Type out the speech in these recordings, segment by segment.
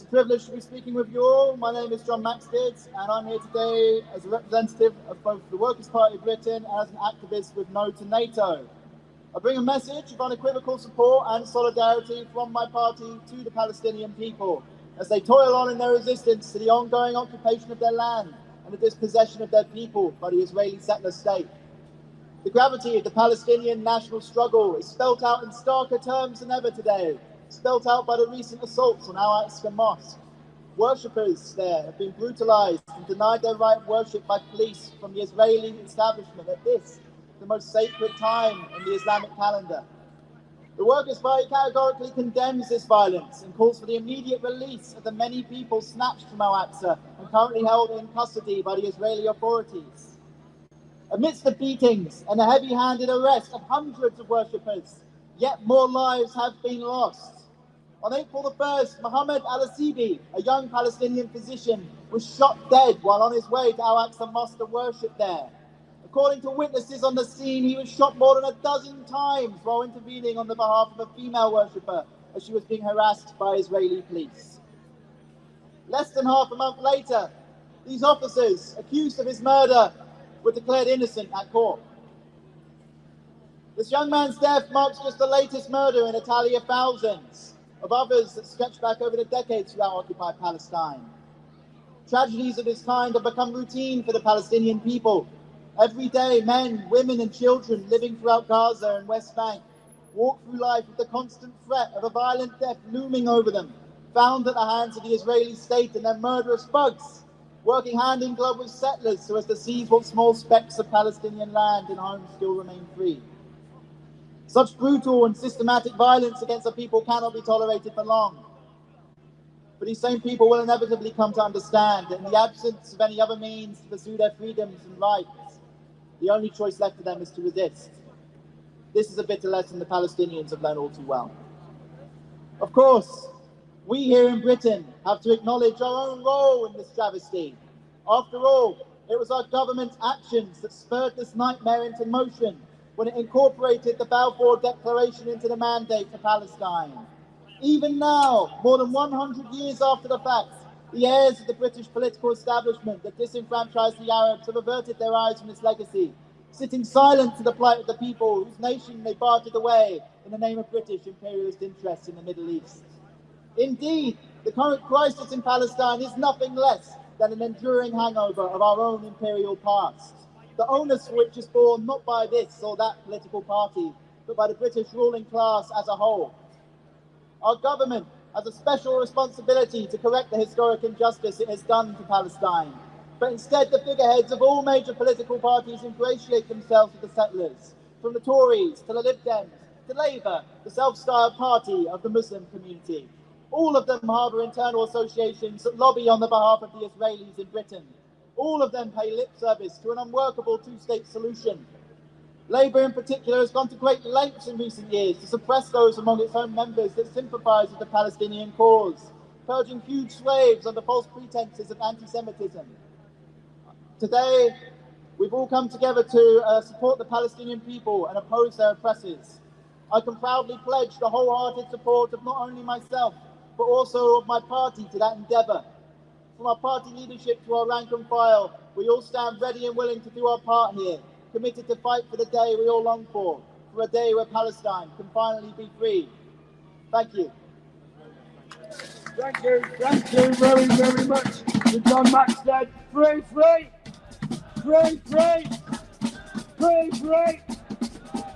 It's a privilege to be speaking with you all. My name is Jon Maxted, and I'm here today as a representative of both the Workers' Party of Britain and as an activist with No to NATO. I bring a message of unequivocal support and solidarity from my party to the Palestinian people as they toil on in their resistance to the ongoing occupation of their land and the dispossession of their people by the Israeli settler state. The gravity of the Palestinian national struggle is spelt out in starker terms than ever today, spelt out by the recent assaults on Al Aqsa Mosque. Worshippers there have been brutalized and denied their right of worship by police from the Israeli establishment at this, the most sacred time in the Islamic calendar. The Workers' Party categorically condemns this violence and calls for the immediate release of the many people snatched from Al Aqsa and currently held in custody by the Israeli authorities. Amidst the beatings and the heavy-handed arrest of hundreds of worshippers, yet more lives have been lost. On April the 1st, Mohammed al-Asibi, a young Palestinian physician, was shot dead while on his way to Al Aqsa Mosque to worship there. According to witnesses on the scene, he was shot more than a dozen times while intervening on the behalf of a female worshipper as she was being harassed by Israeli police. Less than half a month later, these officers, accused of his murder, were declared innocent at court. This young man's death marks just the latest murder in a tally of thousands of others that stretch back over the decades throughout occupied Palestine. Tragedies of this kind have become routine for the Palestinian people. Every day, men, women and children living throughout Gaza and West Bank walk through life with the constant threat of a violent death looming over them, found at the hands of the Israeli state and their murderous thugs, working hand in glove with settlers so as to seize what small specks of Palestinian land and homes still remain free. Such brutal and systematic violence against a people cannot be tolerated for long. But these same people will inevitably come to understand that in the absence of any other means to pursue their freedoms and rights, the only choice left for them is to resist. This is a bitter lesson the Palestinians have learned all too well. Of course, we here in Britain have to acknowledge our own role in this travesty. After all, it was our government's actions that spurred this nightmare into motion when it incorporated the Balfour Declaration into the mandate for Palestine. Even now, more than 100 years after the fact, the heirs of the British political establishment that disenfranchised the Arabs have averted their eyes from this legacy, sitting silent to the plight of the people whose nation they bartered away in the name of British imperialist interests in the Middle East. Indeed, the current crisis in Palestine is nothing less than an enduring hangover of our own imperial past, the onus for which is borne not by this or that political party, but by the British ruling class as a whole. Our government has a special responsibility to correct the historic injustice it has done to Palestine, but instead the figureheads of all major political parties ingratiate themselves with the settlers, from the Tories to the Lib Dems to Labour, the self-styled party of the Muslim community. All of them harbour internal associations that lobby on the behalf of the Israelis in Britain. All of them pay lip service to an unworkable two-state solution. Labour in particular has gone to great lengths in recent years to suppress those among its own members that sympathise with the Palestinian cause, purging huge swathes under false pretences of anti-Semitism. Today, we've all come together to support the Palestinian people and oppose their oppressors. I can proudly pledge the wholehearted support of not only myself, but also of my party to that endeavour. From our party leadership to our rank and file, we all stand ready and willing to do our part here, committed to fight for the day we all long for a day where Palestine can finally be free. Thank you. Thank you very, very much to Jon Maxted. Free, free, free, free, free, free,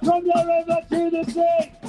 from the river to the sea.